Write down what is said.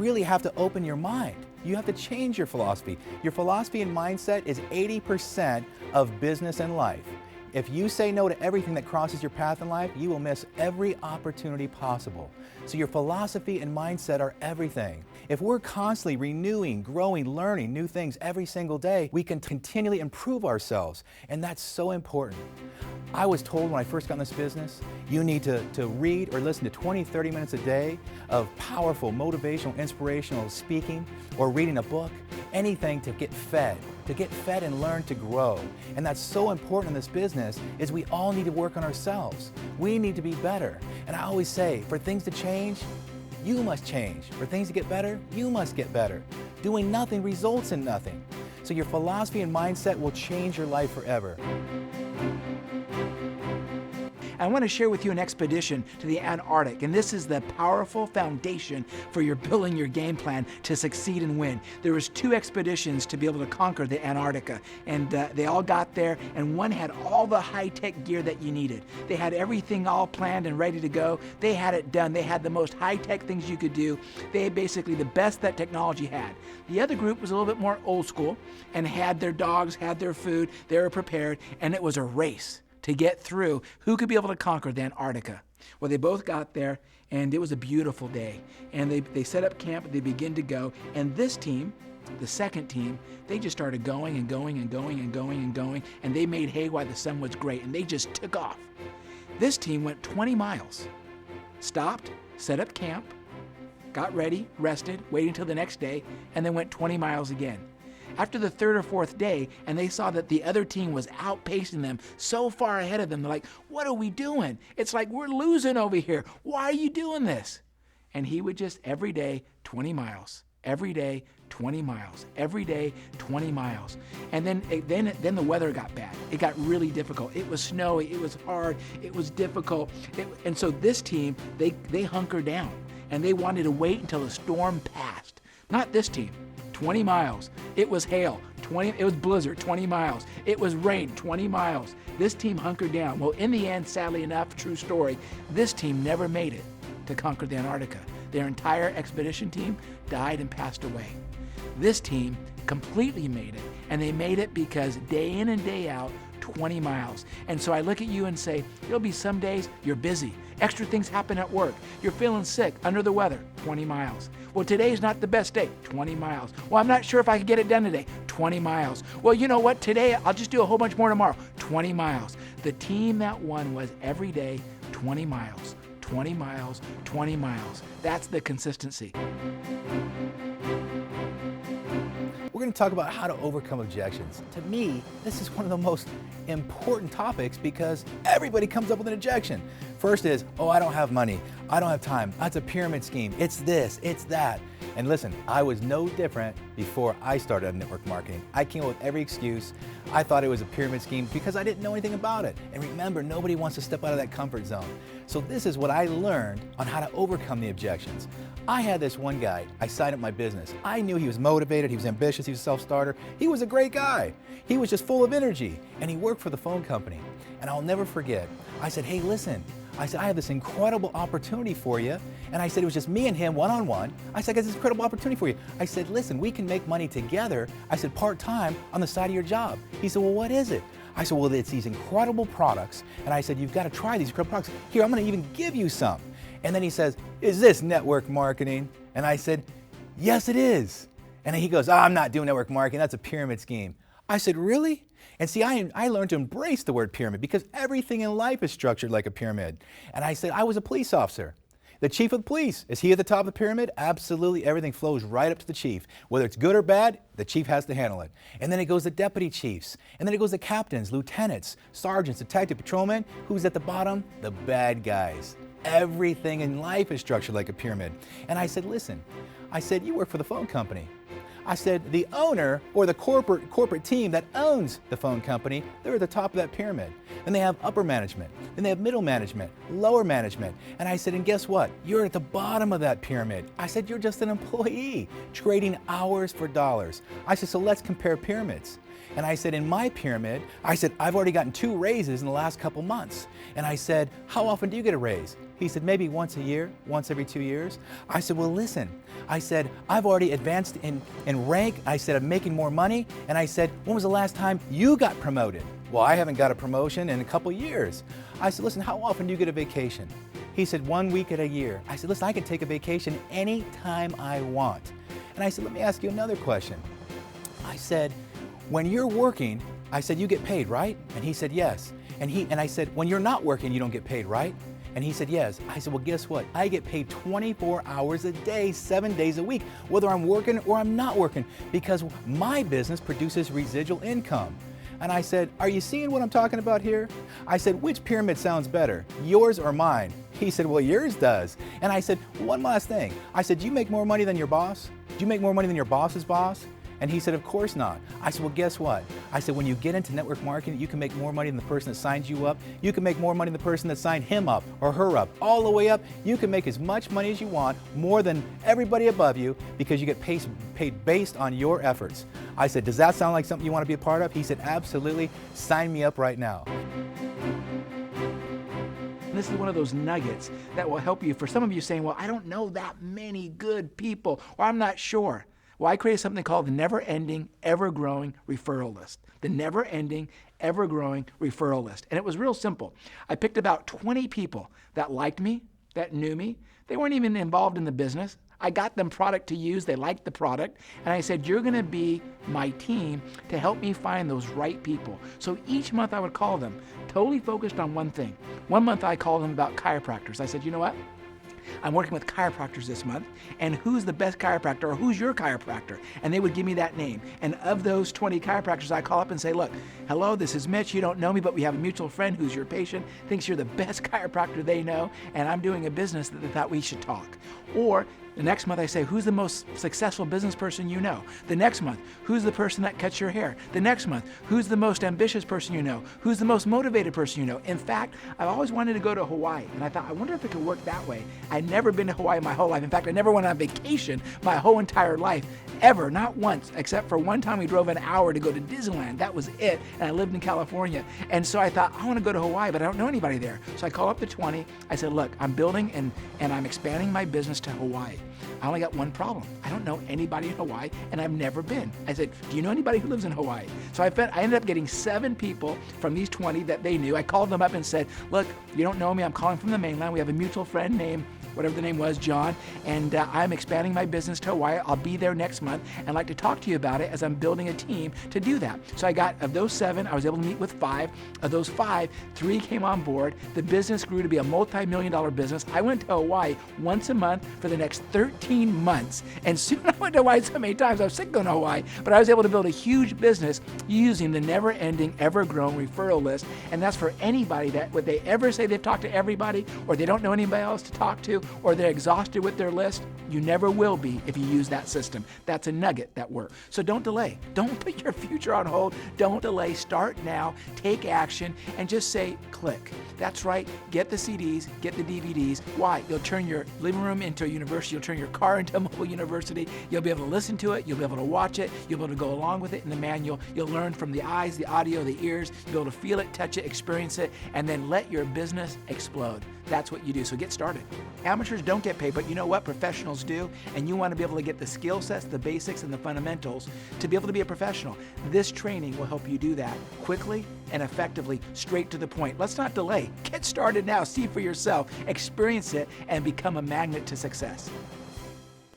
really have to open your mind. You have to change your philosophy. Your philosophy and mindset is 80% of business and life. If you say no to everything that crosses your path in life, you will miss every opportunity possible. So your philosophy and mindset are everything. If we're constantly renewing, growing, learning new things every single day, we can continually improve ourselves, and that's so important. I was told when I first got in this business, you need to read or listen to 20, 30 minutes a day of powerful, motivational, inspirational speaking or reading a book, anything to get fed and learn to grow. And that's so important in this business is we all need to work on ourselves. We need to be better. And I always say, for things to change, you must change. For things to get better, you must get better. Doing nothing results in nothing. So your philosophy and mindset will change your life forever. I want to share with you an expedition to the Antarctic, and this is the powerful foundation for your building your game plan to succeed and win. There was 2 expeditions to be able to conquer the Antarctica, and they all got there, and one had all the high-tech gear that you needed. They had everything all planned and ready to go. They had it done. They had the most high-tech things you could do. They had basically the best that technology had. The other group was a little bit more old school and had their dogs, had their food, they were prepared, and it was a race to get through who could be able to conquer the Antarctica. Well, they both got there, and it was a beautiful day. And they set up camp, they began to go, and this team, the second team, they just started going and going and going and going and going, and they made hay while the sun was great, and they just took off. This team went 20 miles, stopped, set up camp, got ready, rested, waited until the next day, and then went 20 miles again. After the 3rd or 4th day, and they saw that the other team was outpacing them so far ahead of them, they're like, what are we doing? It's like we're losing over here. Why are you doing this? And he would just every day, 20 miles. Every day, 20 miles. Every day, 20 miles. And then the weather got bad. It got really difficult. It was snowy. It was hard. It was difficult. And so this team, they hunkered down, and they wanted to wait until the storm passed. Not this team. 20 miles. It was hail. It was blizzard. 20 miles. It was rain. 20 miles. This team hunkered down. Well, in the end, sadly enough, true story, this team never made it to conquer the Antarctica. Their entire expedition team died and passed away. This team completely made it, and they made it because day in and day out, 20 miles. And so I look at you and say, there'll be some days you're busy. Extra things happen at work. You're feeling sick, under the weather, 20 miles. Well, today's not the best day, 20 miles. Well, I'm not sure if I can get it done today, 20 miles. Well, you know what? Today, I'll just do a whole bunch more tomorrow, 20 miles. The team that won was every day, 20 miles, 20 miles, 20 miles. That's the consistency. We're going to talk about how to overcome objections. To me, this is one of the most important topics because everybody comes up with an objection. First is, oh, I don't have money. I don't have time. That's a pyramid scheme. It's this, it's that. And listen, I was no different before I started network marketing. I came up with every excuse. I thought it was a pyramid scheme because I didn't know anything about it. And remember, nobody wants to step out of that comfort zone. So this is what I learned on how to overcome the objections. I had this one guy, I signed up my business. I knew he was motivated, he was ambitious, he was a self-starter. He was a great guy. He was just full of energy, and he worked for the phone company. And I'll never forget, I said, hey, listen, I said, I have this incredible opportunity for you. And I said, it was just me and him one-on-one. I said, I got this incredible opportunity for you. I said, listen, we can make money together. I said, part-time on the side of your job. He said, well, what is it? I said, well, it's these incredible products. And I said, you've got to try these incredible products. Here, I'm going to even give you some. And then he says, is this network marketing? And I said, yes, it is. And then he goes, oh, I'm not doing network marketing. That's a pyramid scheme. I said, really? And see, I learned to embrace the word pyramid because everything in life is structured like a pyramid. And I said, I was a police officer. The chief of police, is he at the top of the pyramid? Absolutely, everything flows right up to the chief. Whether it's good or bad, the chief has to handle it. And then it goes to deputy chiefs. And then it goes to captains, lieutenants, sergeants, detective, patrolmen. Who's at the bottom? The bad guys. Everything in life is structured like a pyramid. And I said, listen, I said, you work for the phone company. I said, the owner or the corporate team that owns the phone company, they're at the top of that pyramid. Then they have upper management. Then they have middle management, lower management. And I said, and guess what? You're at the bottom of that pyramid. I said, you're just an employee trading hours for dollars. I said, so let's compare pyramids. And I said, in my pyramid, I said, I've already gotten 2 raises in the last couple months. And I said, how often do you get a raise? He said, maybe once a year, once every 2 years. I said, well, listen. I said, I've already advanced in rank. I said, I'm making more money. And I said, when was the last time you got promoted? Well, I haven't got a promotion in a couple years. I said, listen, how often do you get a vacation? He said, 1 week at a year. I said, listen, I can take a vacation anytime I want. And I said, let me ask you another question. I said, when you're working, I said, you get paid, right? And he said, yes. And I said, when you're not working, you don't get paid, right? And he said, yes. I said, well, guess what? I get paid 24 hours a day, 7 days a week, whether I'm working or I'm not working, because my business produces residual income. And I said, are you seeing what I'm talking about here? I said, which pyramid sounds better, yours or mine? He said, well, yours does. And I said, one last thing. I said, do you make more money than your boss? Do you make more money than your boss's boss? And he said, of course not. I said, well, guess what? I said, when you get into network marketing, you can make more money than the person that signed you up. You can make more money than the person that signed him up or her up, all the way up. You can make as much money as you want, more than everybody above you, because you get paid based on your efforts. I said, does that sound like something you want to be a part of? He said, absolutely. Sign me up right now. This is one of those nuggets that will help you. For some of you saying, well, I don't know that many good people, or I'm not sure. Well, I created something called the Never-Ending, Ever-Growing Referral List. The Never-Ending, Ever-Growing Referral List. And it was real simple. I picked about 20 people that liked me, that knew me. They weren't even involved in the business. I got them product to use. They liked the product. And I said, you're going to be my team to help me find those right people. So each month I would call them, totally focused on one thing. One month I called them about chiropractors. I said, you know what? I'm working with chiropractors this month, and who's the best chiropractor, or who's your chiropractor? And they would give me that name. And of those 20 chiropractors, I call up and say, look, hello, this is Mitch. You don't know me, but we have a mutual friend who's your patient, thinks you're the best chiropractor they know, and I'm doing a business that they thought we should talk. Or the next month I say, who's the most successful business person you know? The next month, who's the person that cuts your hair? The next month, who's the most ambitious person you know? Who's the most motivated person you know? In fact, I've always wanted to go to Hawaii, and I thought, I wonder if it could work that way. I'd never been to Hawaii my whole life. In fact, I never went on vacation my whole entire life, ever, not once, except for one time we drove an hour to go to Disneyland. That was it, and I lived in California. And so I thought, I want to go to Hawaii, but I don't know anybody there. So I called up the 20. I said, look, I'm building and I'm expanding my business to Hawaii. I only got one problem. I don't know anybody in Hawaii, and I've never been. I said, do you know anybody who lives in Hawaii? So I ended up getting 7 people from these 20 that they knew. I called them up and said, look, you don't know me. I'm calling from the mainland. We have a mutual friend named whatever the name was, John, and I'm expanding my business to Hawaii. I'll be there next month, and I'd like to talk to you about it as I'm building a team to do that. So I got, of those 7, I was able to meet with 5. Of those 5, 3 came on board. The business grew to be a multi-million-dollar business. I went to Hawaii once a month for the next 13 months, and soon I went to Hawaii so many times, I was sick going to Hawaii, but I was able to build a huge business using the never-ending, ever-growing referral list, and that's for anybody that, would they ever say they've talked to everybody, or they don't know anybody else to talk to, or they're exhausted with their list. You never will be if you use that system. That's a nugget that works. So don't delay. Don't put your future on hold. Don't delay. Start now. Take action and just say click. That's right. Get the CDs. Get the DVDs. Why? You'll turn your living room into a university. You'll turn your car into a mobile university. You'll be able to listen to it. You'll be able to watch it. You'll be able to go along with it in the manual. You'll learn from the eyes, the audio, the ears. You'll be able to feel it, touch it, experience it, and then let your business explode. That's what you do. So get started. Amateurs don't get paid, but you know what? Professionals do. And you want to be able to get the skill sets, the basics, and the fundamentals to be able to be a professional. This training will help you do that quickly and effectively, straight to the point. Let's not delay. Get started now. See for yourself, experience it, and become a magnet to success.